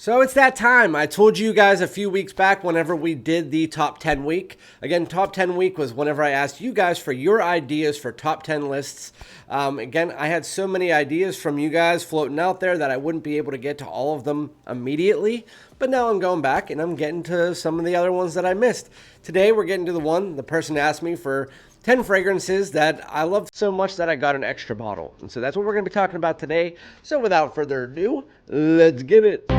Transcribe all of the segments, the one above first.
So it's that time. I told you guys a few weeks back whenever we did the top 10 week. Again, top 10 week was whenever I asked you guys for your ideas for top 10 lists. Again, I had so many ideas from you guys floating out there that I wouldn't be able to get to all of them immediately. But now I'm going back and I'm getting to some of the other ones that I missed. Today we're getting to the person asked me for 10 fragrances that I love so much that I got an extra bottle. And so that's what we're going to be talking about today. So without further ado, let's get it.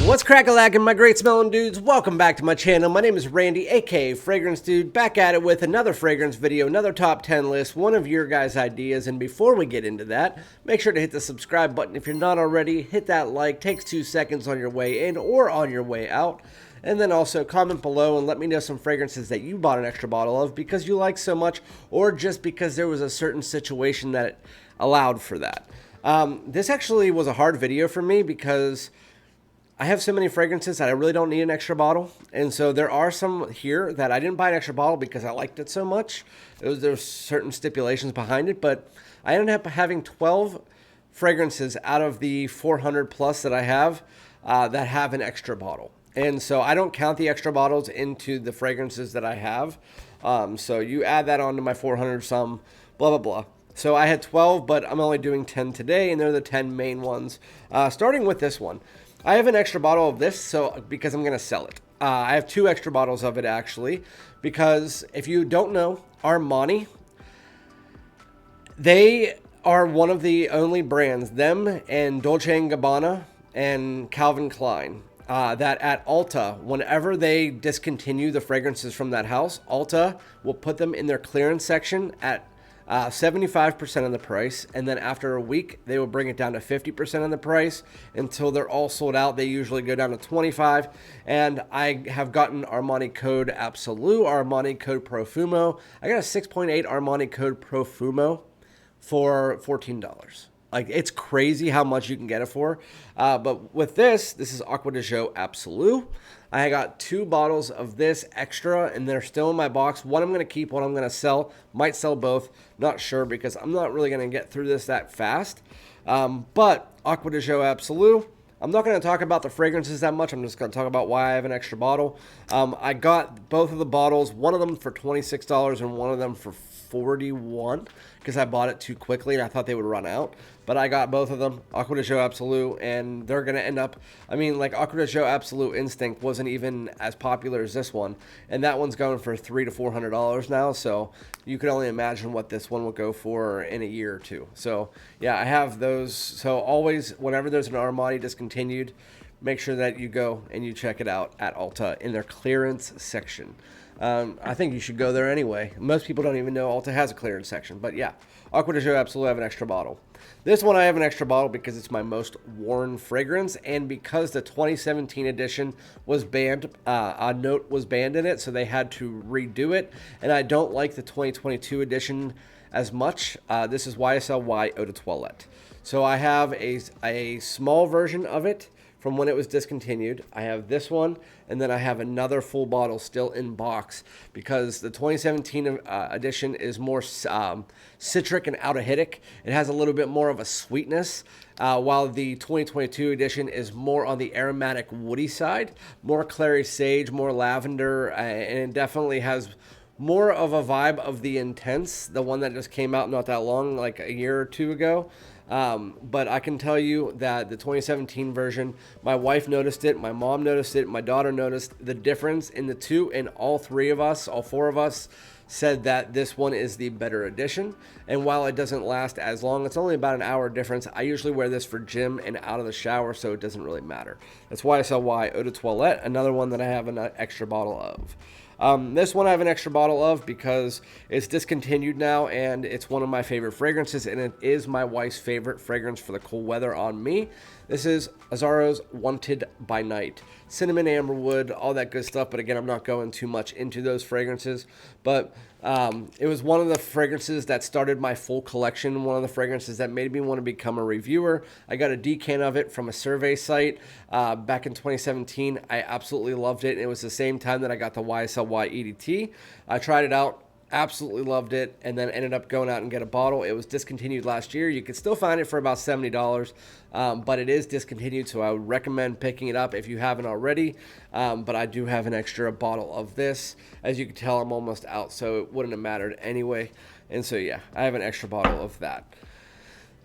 What's crack-a-lackin', my great smelling dudes? Welcome back to my channel. My name is Randy, aka Fragrance Dude, back at it with another fragrance video, another top 10 list, one of your guys' ideas. And before we get into that, make sure to hit the subscribe button if you're not already. Hit that like, takes 2 seconds on your way in or on your way out. And then also comment below and let me know some fragrances that you bought an extra bottle of because you like so much or just because there was a certain situation that allowed for that. This actually was a hard video for me because I have so many fragrances that I really don't need an extra bottle. And so there are some here that I didn't buy an extra bottle because I liked it so much. There's certain stipulations behind it, but I ended up having 12 fragrances out of the 400 plus that I have that have an extra bottle. And so I don't count the extra bottles into the fragrances that I have. So you add that onto my 400 some, blah, blah, blah. So I had 12, but I'm only doing 10 today, and they're the 10 main ones. Starting with this one. I have an extra bottle of this because I'm going to sell it. I have 2 extra bottles of it, actually, because if you don't know, Armani, they are one of the only brands, them and Dolce & Gabbana and Calvin Klein, that at Ulta, whenever they discontinue the fragrances from that house, Ulta will put them in their clearance section at 75% of the price, and then after a week they will bring it down to 50% of the price until they're all sold out. They usually go down to 25, and I have gotten Armani Code Absolute, Armani Code Profumo. I got a 6.8 Armani Code Profumo for $14. Like, it's crazy how much you can get it for. But with this is Acqua di Gio Absolute. I got 2 bottles of this extra, and they're still in my box. One I'm going to keep, one I'm going to sell. Might sell both. Not sure because I'm not really going to get through this that fast. But Acqua di Gio Absolute, I'm not going to talk about the fragrances that much. I'm just going to talk about why I have an extra bottle. I got both of the bottles, one of them for $26 and one of them for $41 because I bought it too quickly and I thought they would run out. But I got both of them, Acqua di Gio Absolute, and they're going to end up, I mean, like Acqua di Gio Absolute Instinct wasn't even as popular as this one, and that one's going for $300 to $400 now, so you can only imagine what this one will go for in a year or two. So, yeah, I have those. So always, whenever there's an Armani discontinued, make sure that you go and you check it out at Ulta in their clearance section. I think you should go there anyway. Most people don't even know Ulta has a clearance section. But yeah, Acqua di Gio Absolute, I have an extra bottle. This one I have an extra bottle because it's my most worn fragrance, and because the 2017 edition was banned, a note was banned in it, so they had to redo it. And I don't like the 2022 edition as much. This is YSL Eau de Toilette. So I have a small version of it from when it was discontinued. I have this one, and then I have another full bottle still in box because the 2017 edition is more citric and aldehydic. It has a little bit more of a sweetness, while the 2022 edition is more on the aromatic woody side, more clary sage, more lavender, and it definitely has more of a vibe of the Intense, the one that just came out not that long, like a year or two ago. But I can tell you that the 2017 version, my wife noticed it, my mom noticed it, my daughter noticed the difference in the two, and all 4 of us said that this one is the better edition. And while it doesn't last as long, it's only about an hour difference. I usually wear this for gym and out of the shower, so it doesn't really matter. That's why I sell Eau de Toilette, another one that I have an extra bottle of. This one I have an extra bottle of because it's discontinued now, and it's one of my favorite fragrances, and it is my wife's favorite fragrance for the cool weather on me. This is Azzaro's Wanted by Night. cinnamon, amberwood, all that good stuff. But again, I'm not going too much into those fragrances. But it was one of the fragrances that started my full collection, one of the fragrances that made me want to become a reviewer. I got a decan of it from a survey site back in 2017. I absolutely loved it. It was the same time that I got the YSL EDT. I tried it out. Absolutely loved it, and then ended up going out and get a bottle. It was discontinued last year. You can still find it for about $70, but it is discontinued, so I would recommend picking it up if you haven't already. But I do have an extra bottle of this. As you can tell, I'm almost out, so it wouldn't have mattered anyway. And so, yeah, I have an extra bottle of that.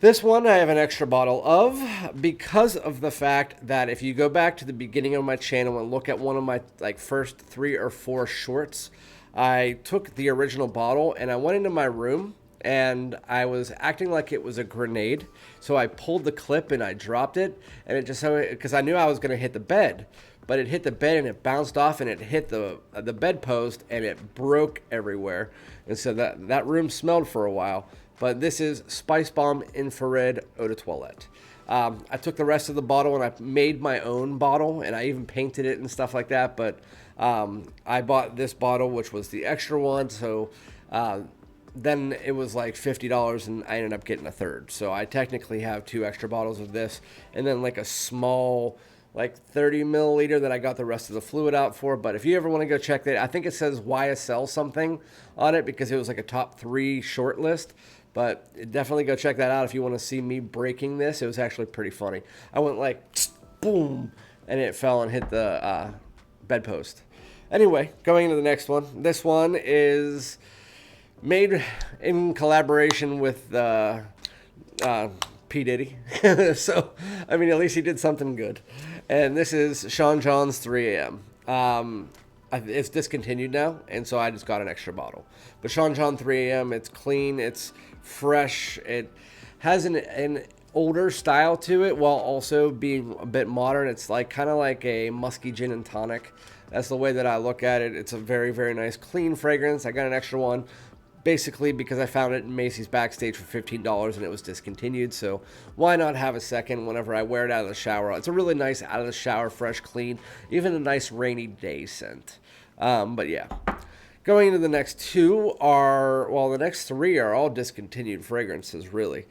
This one I have an extra bottle of because of the fact that if you go back to the beginning of my channel and look at one of my first 3 or 4 shorts, I took the original bottle and I went into my room and I was acting like it was a grenade. So I pulled the clip and I dropped it, and it just, because I knew I was going to hit the bed, but it hit the bed and it bounced off and it hit the bedpost and it broke everywhere. And so that room smelled for a while. But this is Spicebomb Infrared Eau de Toilette. I took the rest of the bottle and I made my own bottle, and I even painted it and stuff like that. But I bought this bottle, which was the extra one. So then it was like $50, and I ended up getting a third. So I technically have 2 extra bottles of this, and then like a small 30 milliliter that I got the rest of the fluid out for. But if you ever want to go check that, I think it says YSL something on it because it was like a top 3 short list. But definitely go check that out if you want to see me breaking this. It was actually pretty funny. I went like, boom, and it fell and hit the bedpost. Anyway, going into the next one. This one is made in collaboration with P. Diddy. So, I mean, at least he did something good. And this is Sean John's 3 a.m. It's discontinued now, and so I just got an extra bottle. But Sean John 3 a.m., it's clean, it's fresh, it has an older style to it while also being a bit modern. It's kind of like a musky gin and tonic. That's the way that I look at it. It's a very, very nice, clean fragrance. I got an extra one basically because I found it in Macy's Backstage for $15 and it was discontinued. So why not have a second whenever I wear it out of the shower? It's a really nice out of the shower, fresh, clean, even a nice rainy day scent. But yeah. Going into the next 2 the next 3 are all discontinued fragrances, really.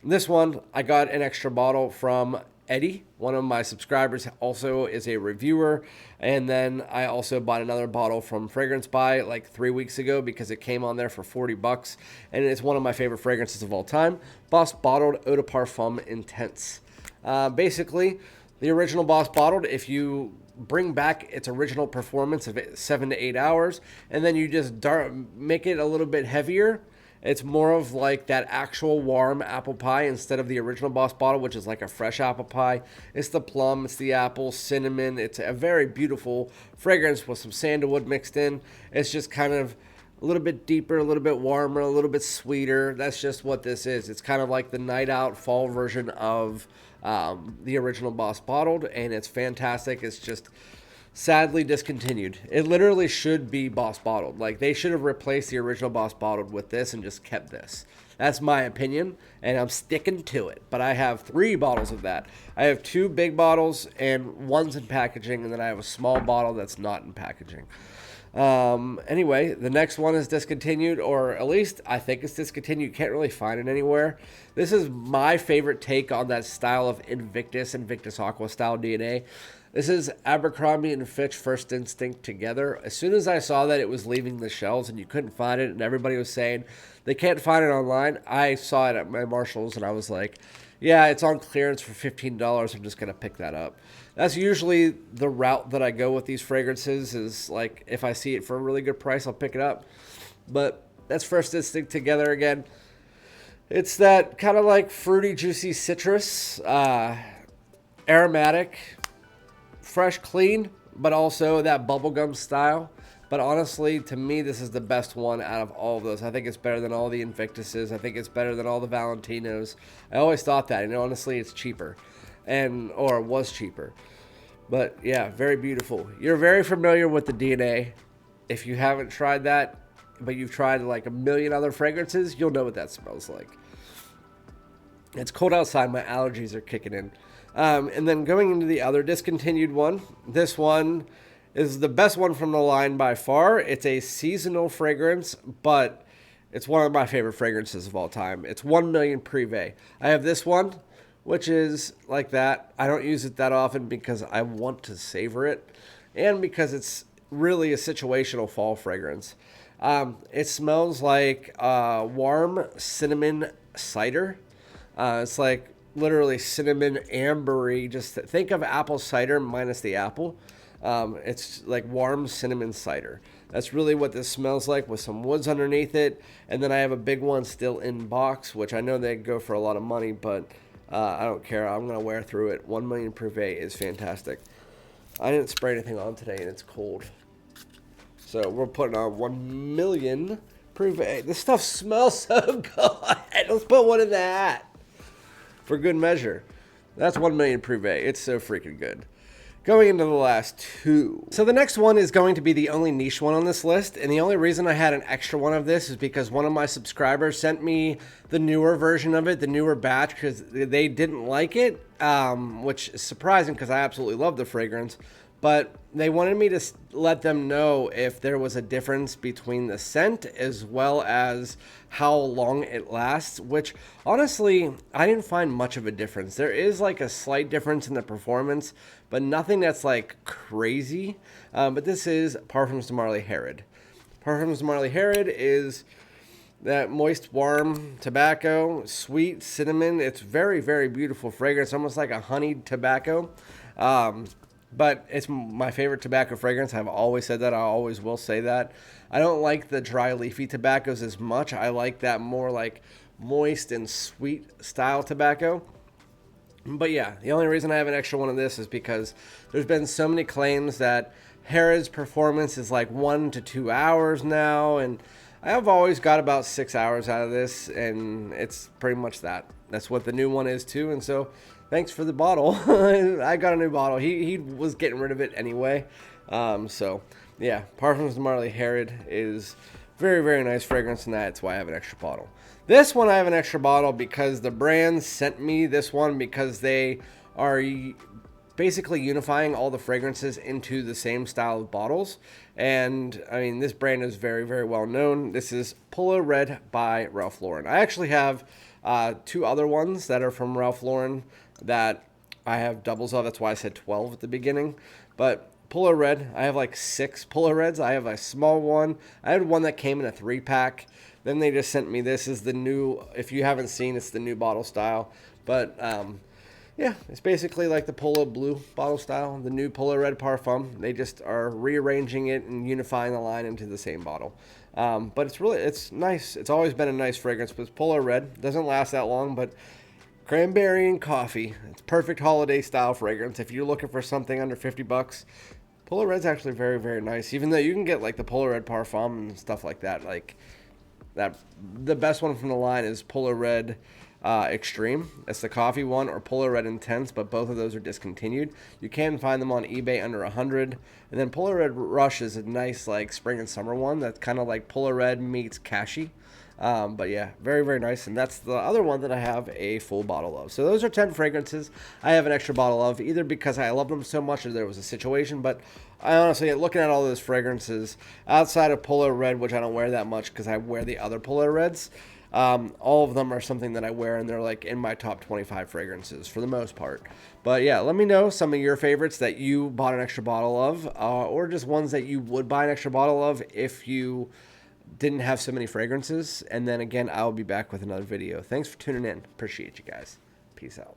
This one, I got an extra bottle from Eddie. One of my subscribers also is a reviewer. And then I also bought another bottle from Fragrance Buy 3 weeks ago because it came on there for $40. And it's one of my favorite fragrances of all time. Boss Bottled Eau de Parfum Intense. Basically, the original Boss Bottled, if you bring back its original performance of 7 to 8 hours, and then you just make it a little bit heavier, it's more of that actual warm apple pie instead of the original Boss Bottle, which is like a fresh apple pie. It's the plum, it's the apple, cinnamon. It's a very beautiful fragrance with some sandalwood mixed in. It's just kind of a little bit deeper, a little bit warmer, a little bit sweeter. That's just what this is. It's kind of like the night out fall version of the original Boss Bottled, and it's fantastic. It's just sadly discontinued. It literally should be Boss Bottled. They should have replaced the original Boss Bottled with this and just kept this. That's my opinion, and I'm sticking to it. But I have 3 bottles of that. I have 2 big bottles, and one's in packaging, and then I have a small bottle that's not in packaging. Anyway, the next one is discontinued, or at least I think it's discontinued. You can't really find it anywhere. This is my favorite take on that style of Invictus Aqua style DNA. This is Abercrombie and Fitch First Instinct together. As soon as I saw that it was leaving the shelves and you couldn't find it, and everybody was saying they can't find it online, I saw it at my Marshalls and I was like, yeah, it's on clearance for $15. I'm just going to pick that up. That's usually the route that I go with these fragrances is if I see it for a really good price, I'll pick it up. But that's First Instinct together again. It's that kind of fruity, juicy citrus, aromatic, fresh, clean, but also that bubblegum style. But honestly, to me, this is the best one out of all of those. I think it's better than all the Invictuses. I think it's better than all the Valentinos. I always thought that, and honestly, it's cheaper, or was cheaper. But yeah, very beautiful. You're very familiar with the DNA. If you haven't tried that, but you've tried a million other fragrances, you'll know what that smells like. It's cold outside. My allergies are kicking in. And then going into the other discontinued one, this one is the best one from the line by far. It's a seasonal fragrance, but it's one of my favorite fragrances of all time. It's 1 Million Prive. I have this one, which is like that. I don't use it that often because I want to savor it and because it's really a situational fall fragrance. It smells like warm cinnamon cider. It's like literally cinnamon ambery. Just think of apple cider minus the apple. It's like warm cinnamon cider. That's really what this smells like with some woods underneath it. And then I have a big one still in box, which I know they go for a lot of money, but I don't care. I'm going to wear through it. 1 Million Prive is fantastic. I didn't spray anything on today, and it's cold. So we're putting on 1 Million Prive. This stuff smells so good. Let's put one in the hat for good measure. That's 1 Million Prive. It's so freaking good. Going into the last two. So the next one is going to be the only niche one on this list. And the only reason I had an extra one of this is because one of my subscribers sent me the newer version of it, the newer batch, because they didn't like it, which is surprising because I absolutely love the fragrance. But they wanted me to let them know if there was a difference between the scent as well as how long it lasts, which honestly, I didn't find much of a difference. There is like a slight difference in the performance, but nothing that's like crazy. But this is Parfums de Marly Herod. Parfums de Marly Herod is that moist, warm tobacco, sweet cinnamon. It's very, very beautiful fragrance, almost like a honeyed tobacco. But it's my favorite tobacco fragrance. I've always said that. I always will say that. I don't like the dry leafy tobaccos as much. I like that more like moist and sweet style tobacco. But yeah, the only reason I have an extra one of this is because there's been so many claims that Herod's performance is like 1 to 2 hours now. And I've always got about 6 hours out of this. And it's pretty much that. That's what the new one is too. And so thanks for the bottle. I got a new bottle. He was getting rid of it anyway. So, yeah, Parfums de Marly Herod is very, very nice fragrance, and that's why I have an extra bottle. This one I have an extra bottle because the brand sent me this one because they are basically unifying all the fragrances into the same style of bottles. And, I mean, this brand is very, very well known. This is Polo Red by Ralph Lauren. I actually have 2 other ones that are from Ralph Lauren that I have doubles of. That's why I said 12 at the beginning. But Polo Red, I have like 6 Polo Reds. I have a small one. I had one that came in a 3-pack. Then they just sent me this is the new, if you haven't seen, it's the new bottle style. But yeah, it's basically like the Polo Blue bottle style, the new Polo Red Parfum. They just are rearranging it and unifying the line into the same bottle. But it's nice. It's always been a nice fragrance. But it's Polo Red. Doesn't last that long, but cranberry and coffee. It's perfect holiday style fragrance. If you're looking for something under $50, Polo Red's actually very, very nice. Even though you can get like the Polo Red Parfum and stuff like that. Like that, the best one from the line is Polo Red Extreme. It's the coffee one, or Polo Red Intense, but both of those are discontinued. You can find them on eBay under $100. And then Polo Red Rush is a nice like spring and summer one that's kind of like Polo Red meets Cashy. But yeah, very, very nice. And that's the other one that I have a full bottle of. So those are 10 fragrances I have an extra bottle of, either because I love them so much or there was a situation. But I honestly, looking at all those fragrances, outside of Polo Red, which I don't wear that much because I wear the other Polo Reds, all of them are something that I wear, and they're like in my top 25 fragrances for the most part. But yeah, let me know some of your favorites that you bought an extra bottle of, or just ones that you would buy an extra bottle of if you didn't have so many fragrances. And then again, I'll be back with another video. Thanks for tuning in. Appreciate you guys. Peace out.